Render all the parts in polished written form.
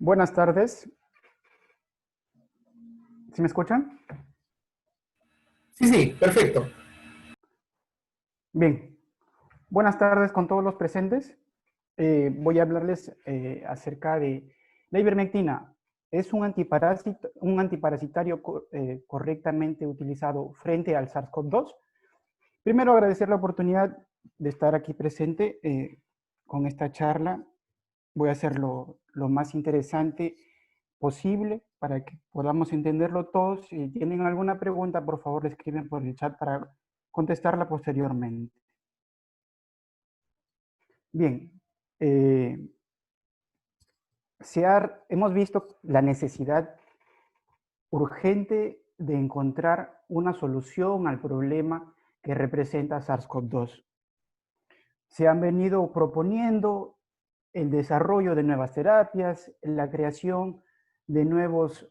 Buenas tardes. ¿Sí me escuchan? Sí, sí, perfecto. Bien. Buenas tardes con todos los presentes. Voy a hablarles acerca de la ivermectina. Es un antiparasitario correctamente utilizado frente al SARS-CoV-2. Primero, agradecer la oportunidad de estar aquí presente con esta charla. Voy a hacerlo lo más interesante posible para que podamos entenderlo todos. Si tienen alguna pregunta, por favor, le escriben por el chat para contestarla posteriormente. Bien, hemos visto la necesidad urgente de encontrar una solución al problema que representa SARS-CoV-2. Se han venido proponiendo el desarrollo de nuevas terapias, la creación de nuevos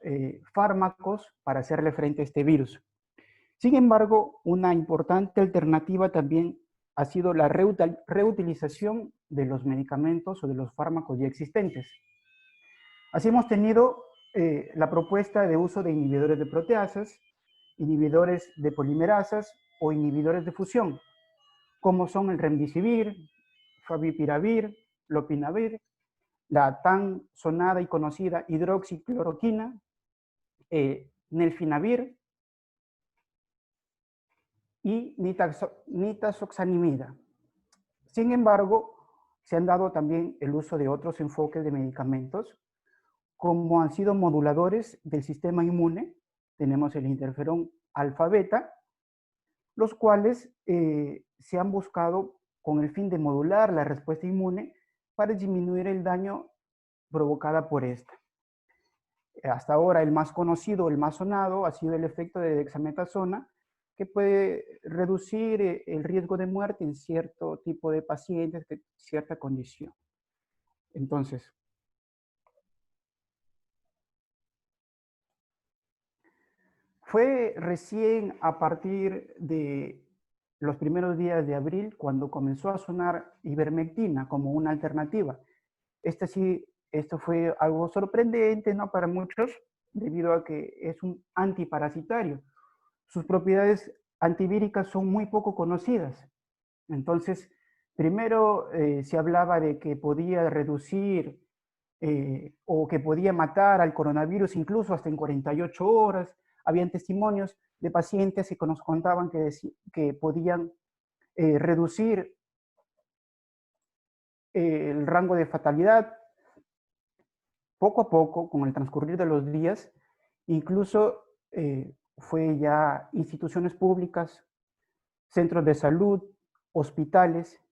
fármacos para hacerle frente a este virus. Sin embargo, una importante alternativa también ha sido la reutilización de los medicamentos o de los fármacos ya existentes. Así hemos tenido la propuesta de uso de inhibidores de proteasas, inhibidores de polimerasas o inhibidores de fusión, como son el remdesivir, favipiravir, lopinavir, la tan sonada y conocida hidroxicloroquina, nelfinavir y nitazoxanimida. Sin embargo, se han dado también el uso de otros enfoques de medicamentos, como han sido moduladores del sistema inmune. Tenemos el interferón alfa-beta, los cuales se han buscado con el fin de modular la respuesta inmune para disminuir el daño provocada por esta. Hasta ahora el más conocido, el más sonado, ha sido el efecto de dexametasona, que puede reducir el riesgo de muerte en cierto tipo de pacientes de cierta condición. Entonces, fue recién a partir de los primeros días de abril cuando comenzó a sonar ivermectina como una alternativa. Esto fue algo sorprendente, ¿no?, para muchos, debido a que es un antiparasitario. Sus propiedades antivíricas son muy poco conocidas. Entonces, primero se hablaba de que podía reducir o que podía matar al coronavirus incluso hasta en 48 horas. Habían testimonios de pacientes que nos contaban que podían reducir el rango de fatalidad. Poco a poco, con el transcurrir de los días, incluso fue ya instituciones públicas, centros de salud, hospitales,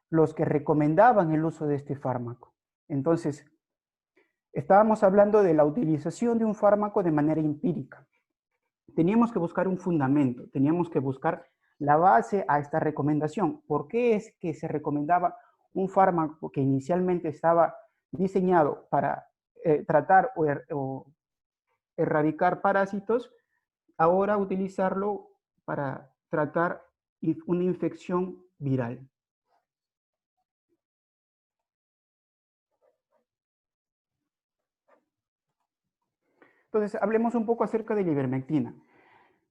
los que recomendaban el uso de este fármaco. Entonces, estábamos hablando de la utilización de un fármaco de manera empírica. Teníamos que buscar un fundamento, teníamos que buscar la base a esta recomendación. ¿Por qué es que se recomendaba un fármaco que inicialmente estaba diseñado para tratar o erradicar parásitos, ahora utilizarlo para tratar una infección viral? Entonces, hablemos un poco acerca de la ivermectina.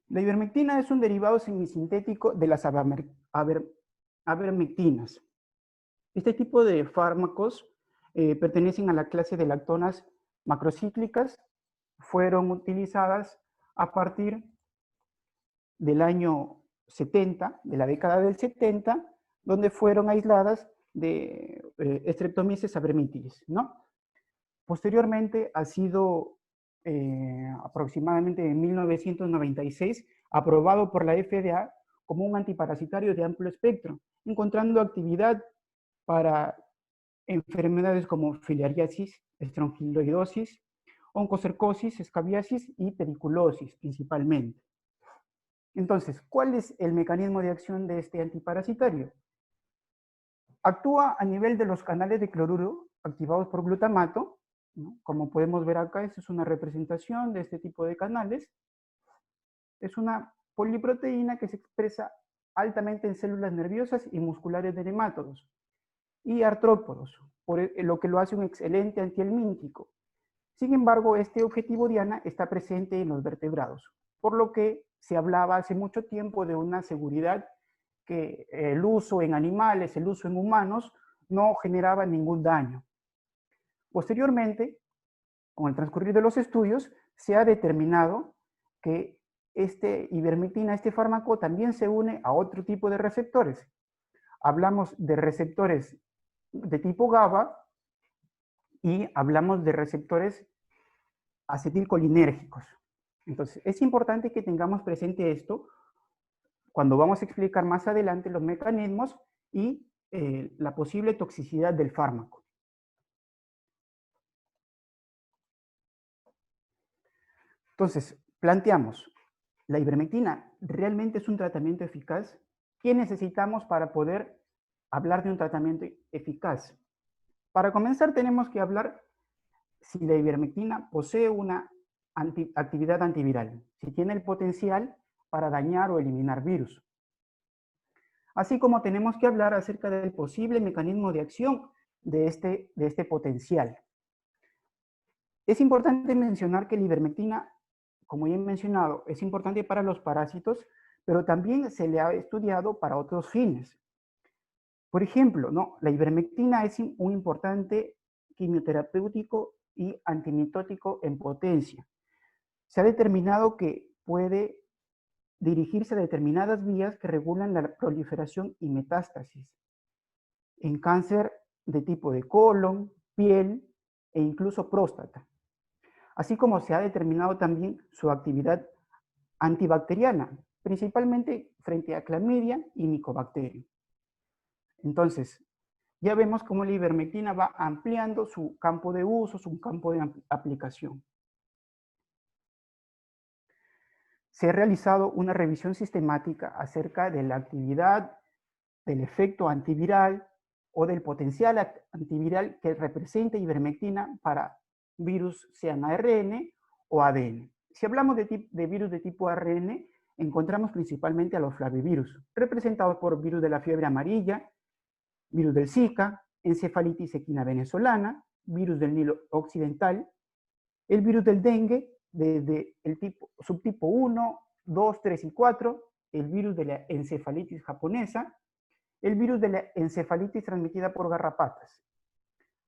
La ivermectina es un derivado semisintético de las avermectinas. Este tipo de fármacos pertenecen a la clase de lactonas macrocíclicas. Fueron utilizadas a partir del año 70, de la década del 70, donde fueron aisladas de Streptomyces avermitilis, ¿no? Posteriormente ha sido aproximadamente en 1996 aprobado por la FDA como un antiparasitario de amplio espectro, encontrando actividad para enfermedades como filariasis, estrongiloidosis, oncocercosis, escabiasis y pediculosis principalmente. Entonces, ¿cuál es el mecanismo de acción de este antiparasitario? Actúa a nivel de los canales de cloruro activados por glutamato, ¿no? Como podemos ver acá, esta es una representación de este tipo de canales. Es una poliproteína que se expresa altamente en células nerviosas y musculares de nemátodos y artrópodos, por lo que lo hace un excelente antihelmíntico. Sin embargo, este objetivo diana está presente en los vertebrados, por lo que se hablaba hace mucho tiempo de una seguridad que el uso en animales, el uso en humanos, no generaba ningún daño. Posteriormente, con el transcurrir de los estudios, se ha determinado que ivermectina, este fármaco, también se une a otro tipo de receptores. Hablamos de receptores de tipo GABA y hablamos de receptores acetilcolinérgicos. Entonces, es importante que tengamos presente esto cuando vamos a explicar más adelante los mecanismos y la posible toxicidad del fármaco. Entonces, planteamos, ¿la ivermectina realmente es un tratamiento eficaz? ¿Qué necesitamos para poder hablar de un tratamiento eficaz? Para comenzar, tenemos que hablar si la ivermectina posee una actividad antiviral, si tiene el potencial para dañar o eliminar virus. Así como tenemos que hablar acerca del posible mecanismo de acción de este potencial. Es importante mencionar que la ivermectina, como ya he mencionado, es importante para los parásitos, pero también se le ha estudiado para otros fines. Por ejemplo, la ivermectina es un importante quimioterapéutico y antimitótico en potencia. Se ha determinado que puede dirigirse a determinadas vías que regulan la proliferación y metástasis en cáncer de tipo de colon, piel e incluso próstata. Así como se ha determinado también su actividad antibacteriana, principalmente frente a clamidia y micobacterium. Entonces, ya vemos cómo la ivermectina va ampliando su campo de uso, su campo de aplicación. Se ha realizado una revisión sistemática acerca de la actividad, del efecto antiviral o del potencial antiviral que representa ivermectina para virus, sean ARN o ADN. Si hablamos de virus de tipo ARN, encontramos principalmente a los flavivirus, representados por virus de la fiebre amarilla, virus del Zika, encefalitis equina venezolana, virus del Nilo occidental, el virus del dengue, desde el subtipo 1, 2, 3 y 4, el virus de la encefalitis japonesa, el virus de la encefalitis transmitida por garrapatas,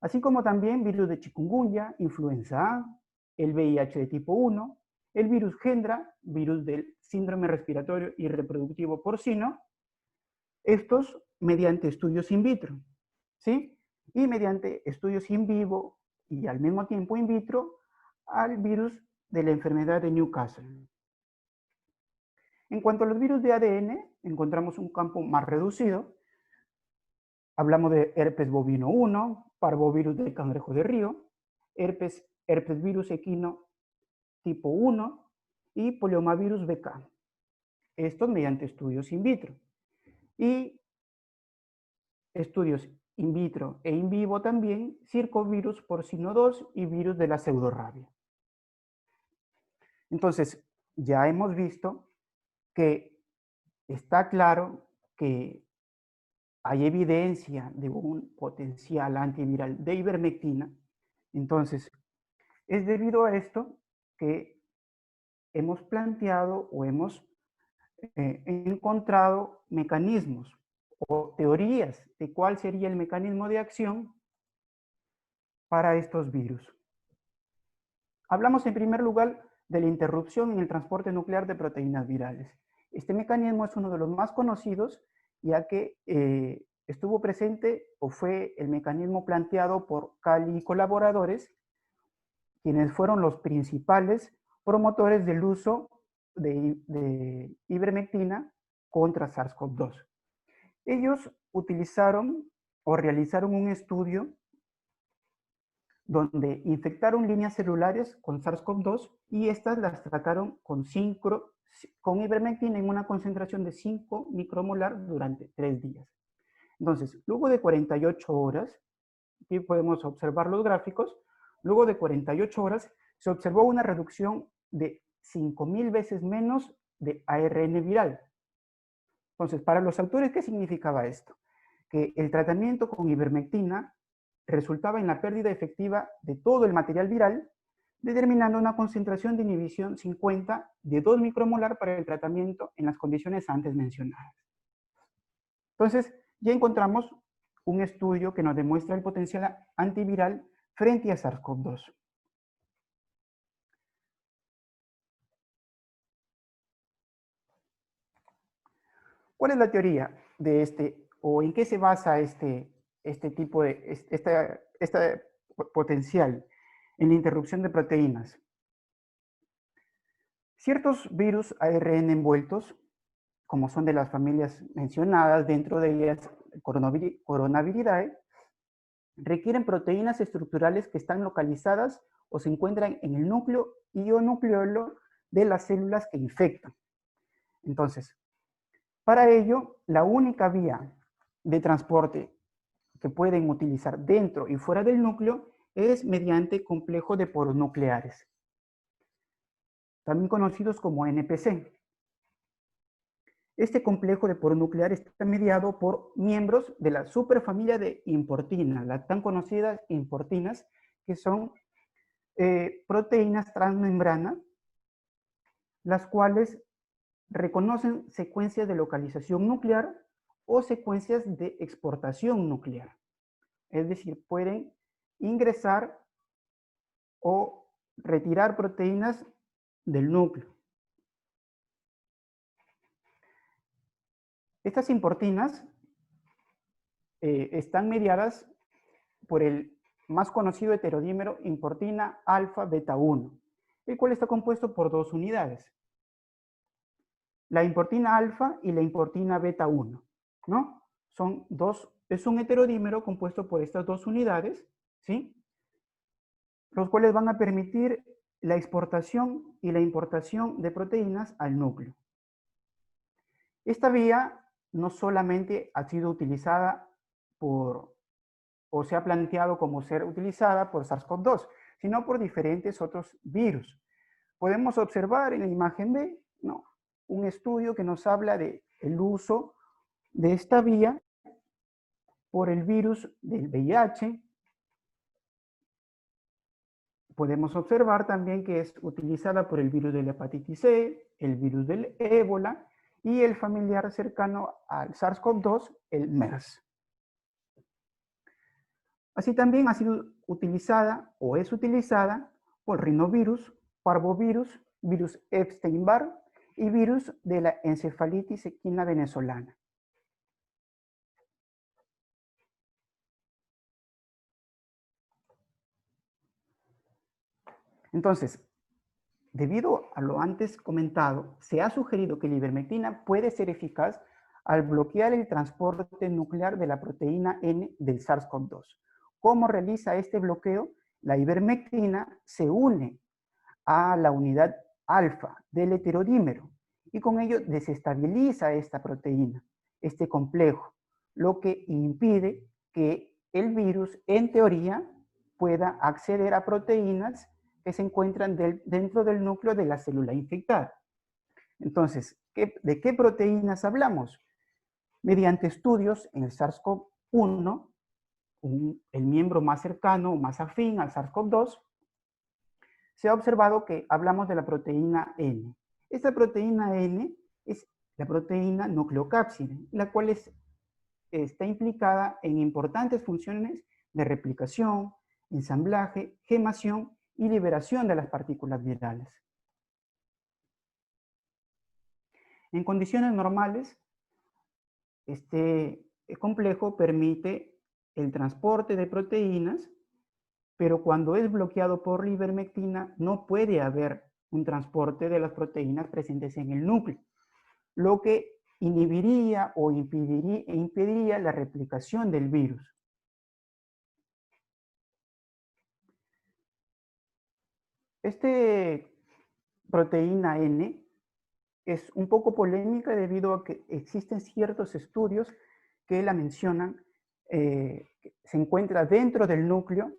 así como también virus de chikungunya, influenza A, el VIH de tipo 1, el virus Hendra, virus del síndrome respiratorio y reproductivo porcino, estos mediante estudios in vitro, ¿sí? Y mediante estudios in vivo y al mismo tiempo in vitro al virus de la enfermedad de Newcastle. En cuanto a los virus de ADN, encontramos un campo más reducido. Hablamos de herpes bovino 1, parvovirus del cangrejo de río, herpes virus equino tipo 1 y poliomavirus BK. Estos mediante estudios in vitro. Y estudios in vitro e in vivo también, circovirus porcino 2 y virus de la pseudorrabia. Entonces, ya hemos visto que está claro que hay evidencia de un potencial antiviral de ivermectina. Entonces, es debido a esto que hemos planteado o hemos encontrado mecanismos o teorías de cuál sería el mecanismo de acción para estos virus. Hablamos en primer lugar de la interrupción en el transporte nuclear de proteínas virales. Este mecanismo es uno de los más conocidos, ya que estuvo presente o fue el mecanismo planteado por Cali y colaboradores, quienes fueron los principales promotores del uso de ivermectina contra SARS-CoV-2. Ellos utilizaron o realizaron un estudio donde infectaron líneas celulares con SARS-CoV-2 y estas las trataron con ivermectina en una concentración de 5 micromolar durante 3 días. Entonces, luego de 48 horas, aquí podemos observar los gráficos, luego de 48 horas se observó una reducción de 5.000 veces menos de ARN viral. Entonces, para los autores, ¿qué significaba esto? Que el tratamiento con ivermectina resultaba en la pérdida efectiva de todo el material viral, determinando una concentración de inhibición 50 de 2 micromolar para el tratamiento en las condiciones antes mencionadas. Entonces, ya encontramos un estudio que nos demuestra el potencial antiviral frente a SARS-CoV-2. ¿Cuál es la teoría de o en qué se basa este potencial en la interrupción de proteínas? Ciertos virus ARN envueltos, como son de las familias mencionadas, dentro de ellas Coronaviridae, requieren proteínas estructurales que están localizadas o se encuentran en el núcleo y o nucleolo de las células que infectan. Entonces, para ello, la única vía de transporte que pueden utilizar dentro y fuera del núcleo es mediante complejo de poros nucleares, también conocidos como NPC. Este complejo de poros nucleares está mediado por miembros de la superfamilia de importinas, las tan conocidas importinas, que son proteínas transmembrana, las cuales reconocen secuencias de localización nuclear o secuencias de exportación nuclear. Es decir, pueden ingresar o retirar proteínas del núcleo. Estas importinas están mediadas por el más conocido heterodímero importina alfa beta 1, el cual está compuesto por dos unidades, la importina alfa y la importina beta 1, ¿no? Es un heterodímero compuesto por estas dos unidades, ¿sí? Los cuales van a permitir la exportación y la importación de proteínas al núcleo. Esta vía no solamente ha sido utilizada o se ha planteado como ser utilizada por SARS-CoV-2, sino por diferentes otros virus. Podemos observar en la imagen B, ¿no?, un estudio que nos habla del uso de esta vía por el virus del VIH. Podemos observar también que es utilizada por el virus de la hepatitis C, el virus del ébola y el familiar cercano al SARS-CoV-2, el MERS. Así también ha sido utilizada o es utilizada por rinovirus, parvovirus, virus Epstein-Barr y virus de la encefalitis equina venezolana. Entonces, debido a lo antes comentado, se ha sugerido que la ivermectina puede ser eficaz al bloquear el transporte nuclear de la proteína N del SARS-CoV-2. ¿Cómo realiza este bloqueo? La ivermectina se une a la unidad alfa del heterodímero y con ello desestabiliza esta proteína, este complejo, lo que impide que el virus, en teoría, pueda acceder a proteínas que se encuentran dentro del núcleo de la célula infectada. Entonces, ¿de qué proteínas hablamos? Mediante estudios en el SARS-CoV-1, el miembro más cercano o más afín al SARS-CoV-2, se ha observado que hablamos de la proteína N. Esta proteína N es la proteína nucleocápside, la cual está implicada en importantes funciones de replicación, ensamblaje, gemación y liberación de las partículas virales. En condiciones normales, este complejo permite el transporte de proteínas, pero cuando es bloqueado por la ivermectina no puede haber un transporte de las proteínas presentes en el núcleo, lo que inhibiría o impediría la replicación del virus. Esta proteína N es un poco polémica debido a que existen ciertos estudios que la mencionan, se encuentra dentro del núcleo.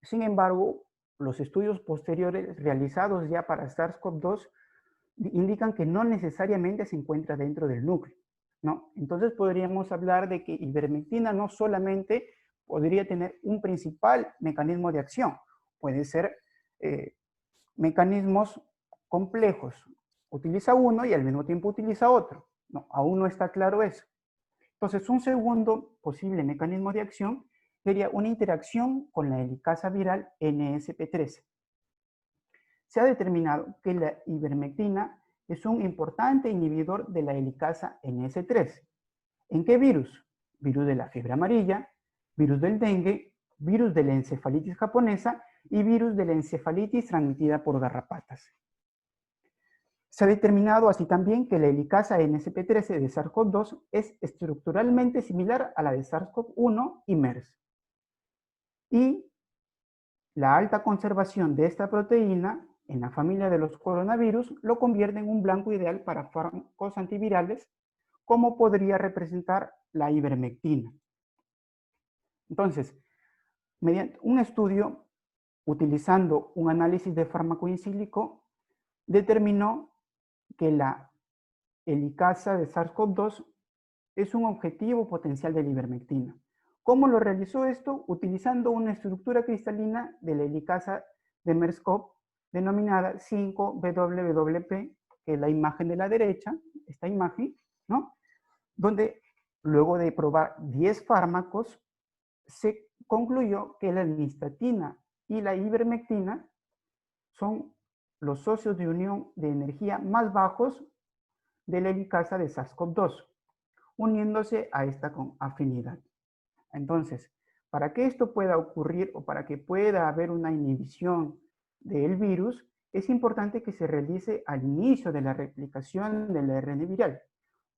Sin embargo, los estudios posteriores realizados ya para SARS-CoV-2 indican que no necesariamente se encuentra dentro del núcleo, ¿no? Entonces podríamos hablar de que ivermectina no solamente podría tener un principal mecanismo de acción, puede ser mecanismos complejos. Utiliza uno y al mismo tiempo utiliza otro. No, aún no está claro eso. Entonces, un segundo posible mecanismo de acción sería una interacción con la helicasa viral NSP13. Se ha determinado que la ivermectina es un importante inhibidor de la helicasa NS3. ¿En qué virus? Virus de la fiebre amarilla, virus del dengue, virus de la encefalitis japonesa y virus de la encefalitis transmitida por garrapatas. Se ha determinado así también que la helicasa NSP13 de SARS-CoV-2 es estructuralmente similar a la de SARS-CoV-1 y MERS. Y la alta conservación de esta proteína en la familia de los coronavirus lo convierte en un blanco ideal para fármacos antivirales, como podría representar la ivermectina. Entonces, mediante un estudio utilizando un análisis de fármaco in silico, determinó que la helicasa de SARS-CoV-2 es un objetivo potencial de la ivermectina. ¿Cómo lo realizó esto? Utilizando una estructura cristalina de la helicasa de MERS-CoV denominada 5-WWP, que es la imagen de la derecha, esta imagen, ¿no? Donde luego de probar 10 fármacos, se concluyó que la nystatina y la ivermectina son los socios de unión de energía más bajos de la helicasa de SARS-CoV-2, uniéndose a esta con afinidad. Entonces, para que esto pueda ocurrir o para que pueda haber una inhibición del virus, es importante que se realice al inicio de la replicación del ARN viral.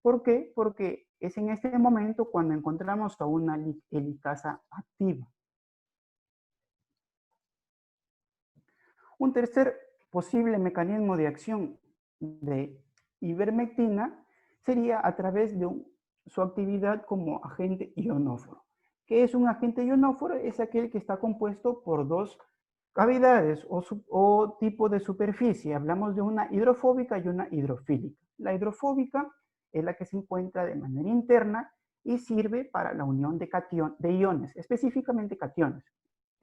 ¿Por qué? Porque es en este momento cuando encontramos a una helicasa activa. Un tercer posible mecanismo de acción de ivermectina sería a través de su actividad como agente ionóforo. ¿Qué es un agente ionóforo? Es aquel que está compuesto por dos cavidades o tipo de superficie. Hablamos de una hidrofóbica y una hidrofílica. La hidrofóbica es la que se encuentra de manera interna y sirve para la unión de iones, específicamente cationes.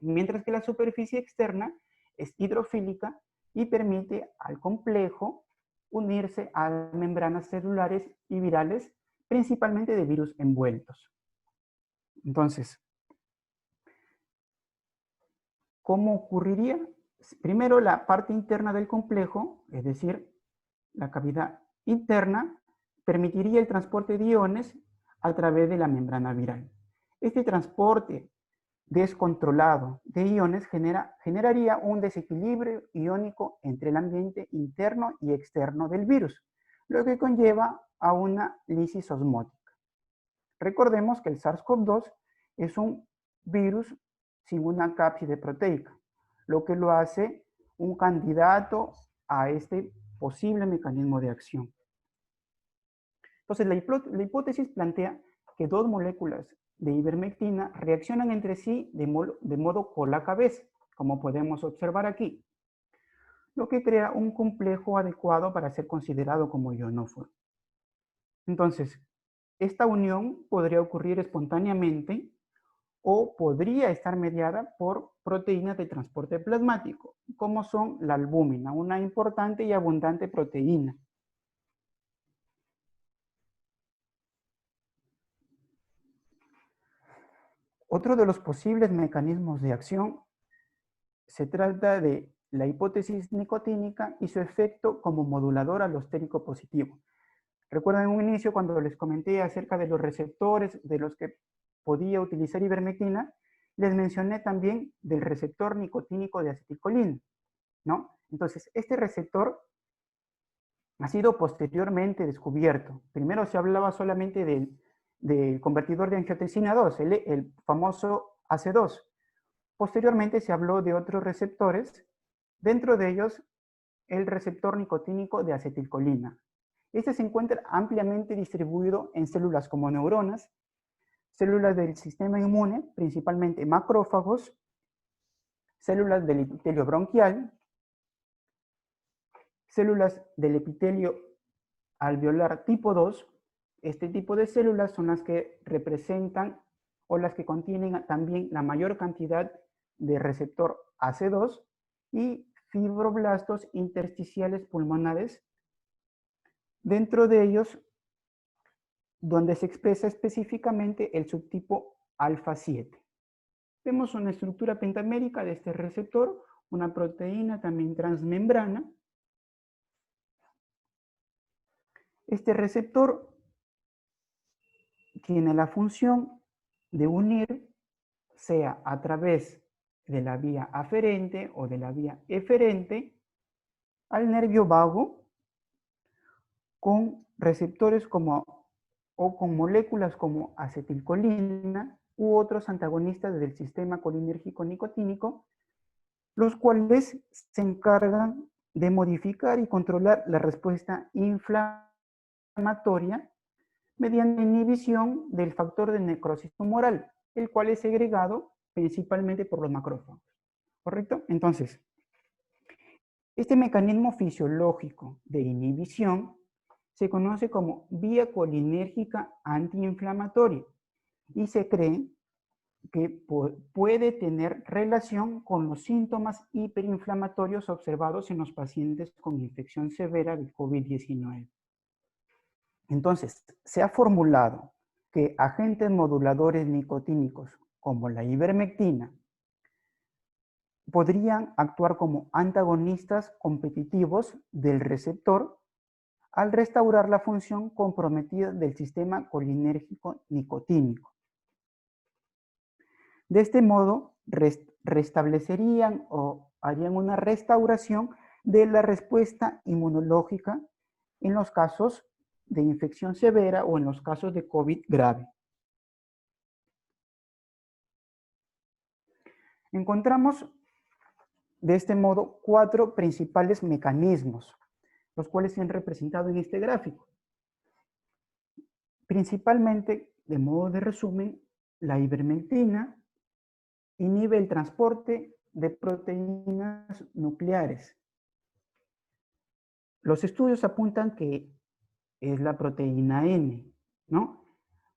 Mientras que la superficie externa es hidrofílica y permite al complejo unirse a membranas celulares y virales, principalmente de virus envueltos. Entonces, ¿cómo ocurriría? Primero, la parte interna del complejo, es decir, la cavidad interna, permitiría el transporte de iones a través de la membrana viral. Este transporte descontrolado de iones generaría un desequilibrio iónico entre el ambiente interno y externo del virus, lo que conlleva a una lisis osmótica. Recordemos que el SARS-CoV-2 es un virus sin una cápside proteica, lo que lo hace un candidato a este posible mecanismo de acción. Entonces, la hipótesis plantea que dos moléculas de ivermectina reaccionan entre sí de modo cola-cabeza, como podemos observar aquí, lo que crea un complejo adecuado para ser considerado como ionóforo. Entonces, esta unión podría ocurrir espontáneamente o podría estar mediada por proteínas de transporte plasmático, como son la albúmina, una importante y abundante proteína. Otro de los posibles mecanismos de acción se trata de la hipótesis nicotínica y su efecto como modulador alostérico positivo. Recuerdan en un inicio cuando les comenté acerca de los receptores de los que podía utilizar ivermectina, les mencioné también del receptor nicotínico de acetilcolina, ¿no? Entonces, este receptor ha sido posteriormente descubierto. Primero se hablaba solamente del convertidor de angiotensina 2, el famoso AC2. Posteriormente se habló de otros receptores, dentro de ellos el receptor nicotínico de acetilcolina. Este se encuentra ampliamente distribuido en células como neuronas, células del sistema inmune, principalmente macrófagos, células del epitelio bronquial, células del epitelio alveolar tipo 2. Este tipo de células son las que representan o las que contienen también la mayor cantidad de receptor AC2 y fibroblastos intersticiales pulmonares, dentro de ellos donde se expresa específicamente el subtipo alfa 7. Vemos una estructura pentamérica de este receptor, una proteína también transmembrana. Este receptor tiene la función de unir, sea a través de la vía aferente o de la vía eferente, al nervio vago con receptores o con moléculas como acetilcolina u otros antagonistas del sistema colinérgico nicotínico, los cuales se encargan de modificar y controlar la respuesta inflamatoria mediante inhibición del factor de necrosis tumoral, el cual es segregado principalmente por los macrófagos. ¿Correcto? Entonces, este mecanismo fisiológico de inhibición se conoce como vía colinérgica antiinflamatoria y se cree que puede tener relación con los síntomas hiperinflamatorios observados en los pacientes con infección severa del COVID-19. Entonces, se ha formulado que agentes moduladores nicotínicos como la ivermectina podrían actuar como antagonistas competitivos del receptor al restaurar la función comprometida del sistema colinérgico nicotínico. De este modo, restablecerían o harían una restauración de la respuesta inmunológica en los casos de infección severa o en los casos de COVID grave. Encontramos de este modo 4 principales mecanismos, los cuales se han representado en este gráfico. Principalmente, de modo de resumen, la ivermectina inhibe el transporte de proteínas nucleares. Los estudios apuntan que es la proteína N, ¿no?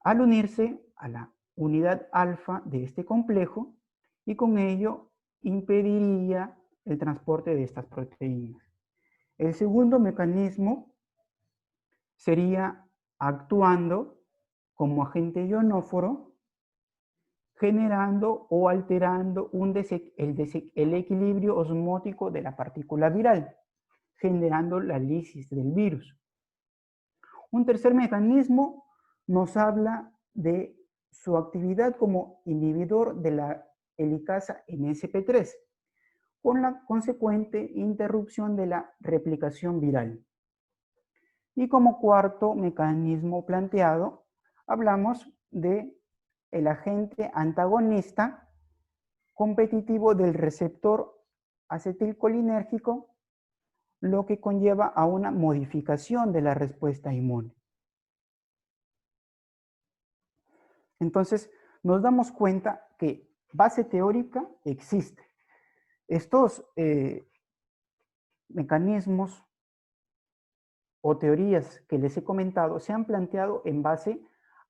Al unirse a la unidad alfa de este complejo y con ello impediría el transporte de estas proteínas. El segundo mecanismo sería actuando como agente ionóforo, generando o alterando el equilibrio osmótico de la partícula viral, generando la lisis del virus. Un tercer mecanismo nos habla de su actividad como inhibidor de la helicasa MSP3, con la consecuente interrupción de la replicación viral. Y como cuarto mecanismo planteado, hablamos de el agente antagonista competitivo del receptor acetilcolinérgico, lo que conlleva a una modificación de la respuesta inmune. Entonces, nos damos cuenta que base teórica existe. Estos mecanismos o teorías que les he comentado se han planteado en base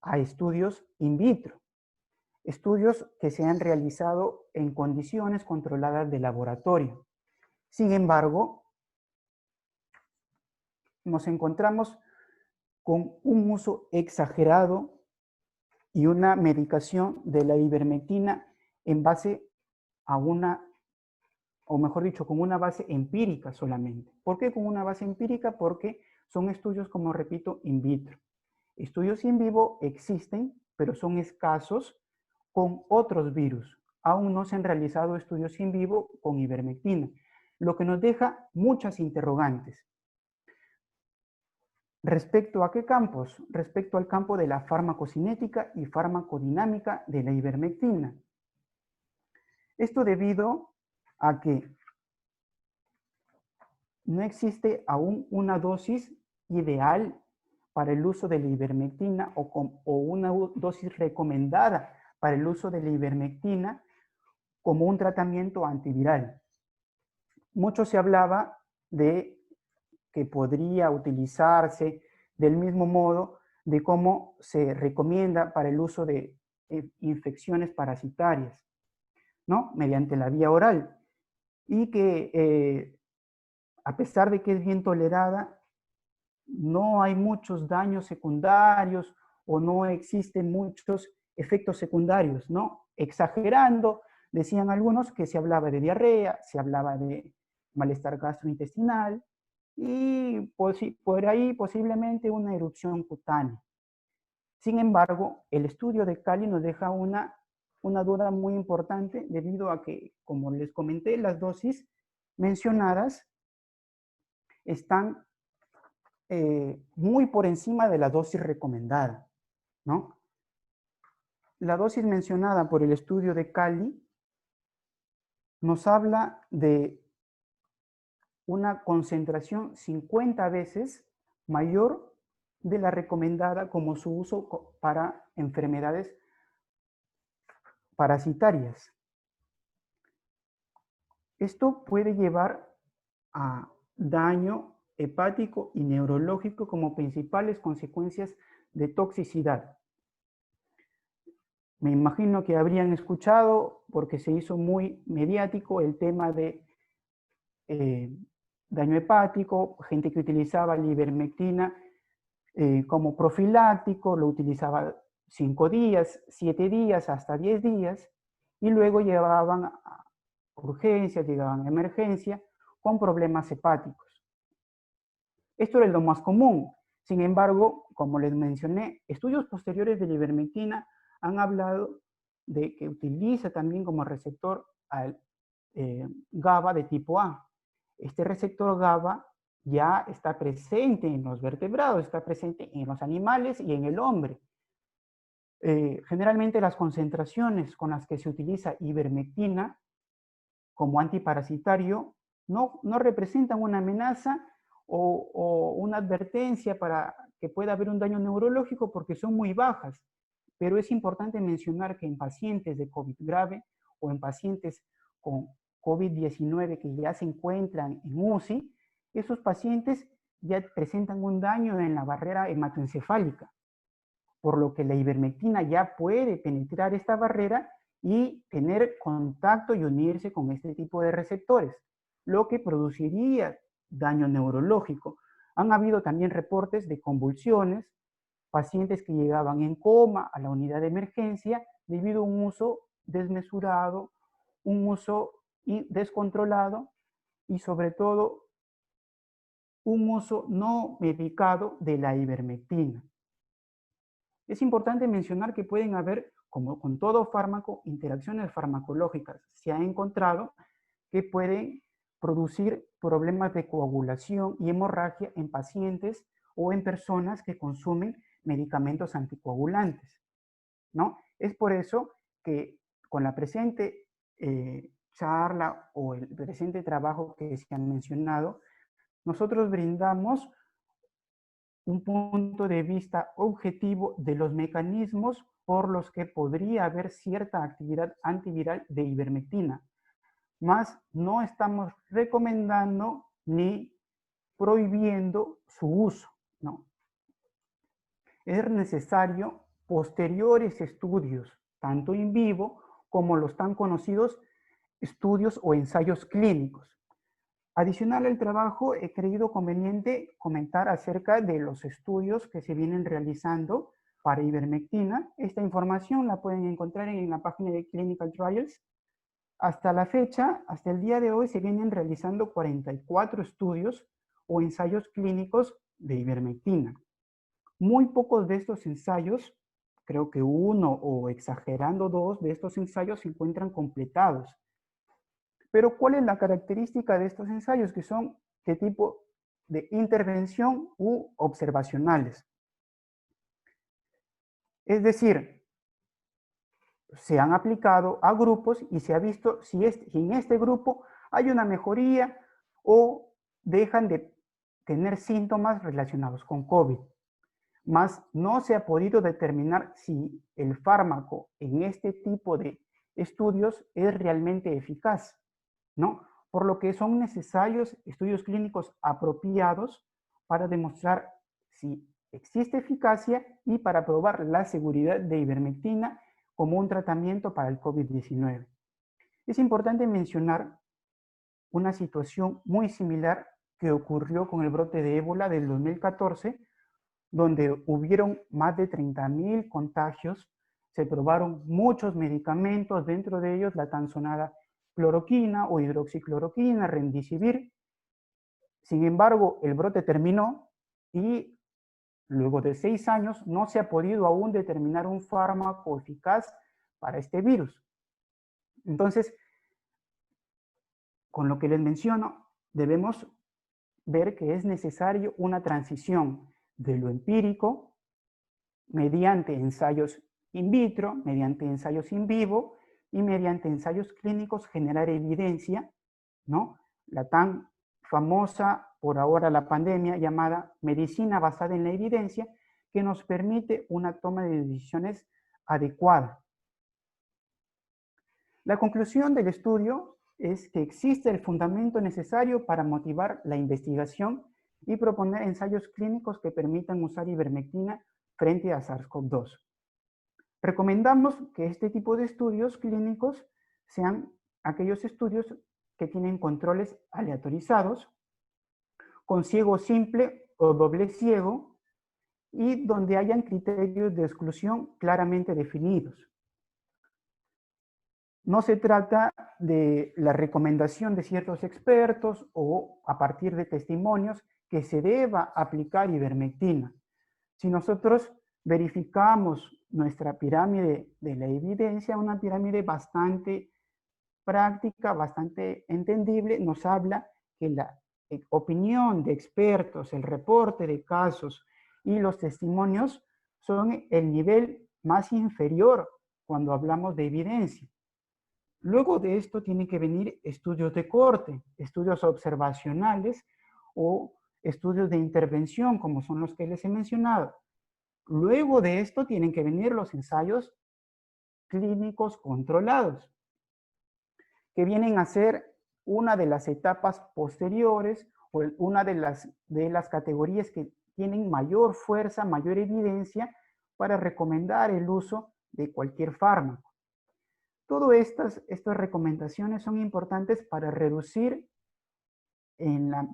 a estudios in vitro, estudios que se han realizado en condiciones controladas de laboratorio. Sin embargo, nos encontramos con un uso exagerado y una medicación de la ivermectina en base a o mejor dicho, con una base empírica solamente. ¿Por qué con una base empírica? Porque son estudios, como repito, in vitro. Estudios in vivo existen, pero son escasos con otros virus. Aún no se han realizado estudios in vivo con ivermectina, lo que nos deja muchas interrogantes. ¿Respecto a qué campos? Respecto al campo de la farmacocinética y farmacodinámica de la ivermectina. Esto debido a que no existe aún una dosis ideal para el uso de la ivermectina o una dosis recomendada para el uso de la ivermectina como un tratamiento antiviral. Mucho se hablaba de que podría utilizarse del mismo modo de cómo se recomienda para el uso de infecciones parasitarias, ¿no? Mediante la vía oral. y que a pesar de que es bien tolerada, no hay muchos daños secundarios o no existen muchos efectos secundarios, ¿no? Exagerando, decían algunos que se hablaba de diarrea, se hablaba de malestar gastrointestinal y por ahí posiblemente una erupción cutánea. Sin embargo, el estudio de Cali nos deja una duda muy importante debido a que, como les comenté, las dosis mencionadas están muy por encima de la dosis recomendada, ¿no? La dosis mencionada por el estudio de Cali nos habla de una concentración 50 veces mayor de la recomendada como su uso para enfermedades parasitarias. Esto puede llevar a daño hepático y neurológico como principales consecuencias de toxicidad. Me imagino que habrían escuchado, porque se hizo muy mediático, el tema de daño hepático, gente que utilizaba la ivermectina como profiláctico, lo utilizaba 5 días, 7 días, hasta 10 días, y luego llevaban a urgencias, llegaban a emergencia con problemas hepáticos. Esto era lo más común. Sin embargo, como les mencioné, estudios posteriores de la ivermectina han hablado de que utiliza también como receptor al GABA de tipo A. Este receptor GABA ya está presente en los vertebrados, está presente en los animales y en el hombre. Generalmente las concentraciones con las que se utiliza ivermectina como antiparasitario no representan una amenaza o una advertencia para que pueda haber un daño neurológico porque son muy bajas. Pero es importante mencionar que en pacientes de COVID grave o en pacientes con COVID-19 que ya se encuentran en UCI, esos pacientes ya presentan un daño en la barrera hematoencefálica, por lo que la ivermectina ya puede penetrar esta barrera y tener contacto y unirse con este tipo de receptores, lo que produciría daño neurológico. Han habido también reportes de convulsiones, pacientes que llegaban en coma a la unidad de emergencia debido a un uso desmesurado, un uso descontrolado y sobre todo un uso no medicado de la ivermectina. Es importante mencionar que pueden haber, como con todo fármaco, interacciones farmacológicas. Se ha encontrado que pueden producir problemas de coagulación y hemorragia en pacientes o en personas que consumen medicamentos anticoagulantes, ¿no? Es por eso que con la presente charla o el presente trabajo que se han mencionado, nosotros brindamos un punto de vista objetivo de los mecanismos por los que podría haber cierta actividad antiviral de ivermectina, más no estamos recomendando ni prohibiendo su uso, ¿no? Es necesario posteriores estudios, tanto in vivo como los tan conocidos estudios o ensayos clínicos. Adicional al trabajo, he creído conveniente comentar acerca de los estudios que se vienen realizando para ivermectina. Esta información la pueden encontrar en la página de Clinical Trials. Hasta la fecha, hasta el día de hoy, se vienen realizando 44 estudios o ensayos clínicos de ivermectina. Muy pocos de estos ensayos, creo que uno o exagerando dos de estos ensayos se encuentran completados. Pero ¿cuál es la característica de estos ensayos? Que son de tipo de intervención u observacionales. Es decir, se han aplicado a grupos y se ha visto si en este grupo hay una mejoría o dejan de tener síntomas relacionados con COVID. Mas no se ha podido determinar si el fármaco en este tipo de estudios es realmente eficaz, ¿no? Por lo que son necesarios estudios clínicos apropiados para demostrar si existe eficacia y para probar la seguridad de ivermectina como un tratamiento para el COVID-19. Es importante mencionar una situación muy similar que ocurrió con el brote de ébola del 2014, donde hubieron más de 30.000 contagios, se probaron muchos medicamentos, dentro de ellos la tan sonada cloroquina o hidroxicloroquina, remdesivir. Sin embargo, el brote terminó y luego de 6 años no se ha podido aún determinar un fármaco eficaz para este virus. Entonces, con lo que les menciono, debemos ver que es necesario una transición de lo empírico mediante ensayos in vitro, mediante ensayos in vivo y mediante ensayos clínicos generar evidencia, ¿no? La tan famosa por ahora la pandemia llamada medicina basada en la evidencia, que nos permite una toma de decisiones adecuada. La conclusión del estudio es que existe el fundamento necesario para motivar la investigación y proponer ensayos clínicos que permitan usar ivermectina frente a SARS-CoV-2. Recomendamos que este tipo de estudios clínicos sean aquellos estudios que tienen controles aleatorizados, con ciego simple o doble ciego, y donde hayan criterios de exclusión claramente definidos. No se trata de la recomendación de ciertos expertos o a partir de testimonios que se deba aplicar ivermectina. Si nosotros verificamos nuestra pirámide de la evidencia, una pirámide bastante práctica, bastante entendible, nos habla que la opinión de expertos, el reporte de casos y los testimonios son el nivel más inferior cuando hablamos de evidencia. Luego de esto tienen que venir estudios de corte, estudios observacionales o estudios de intervención, como son los que les he mencionado. Luego de esto tienen que venir los ensayos clínicos controlados, que vienen a ser una de las etapas posteriores o una de las categorías que tienen mayor fuerza, mayor evidencia para recomendar el uso de cualquier fármaco. Todas estas recomendaciones son importantes para reducir en la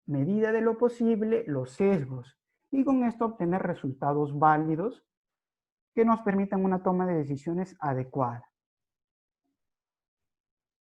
medida de lo posible los sesgos y con esto obtener resultados válidos que nos permitan una toma de decisiones adecuada.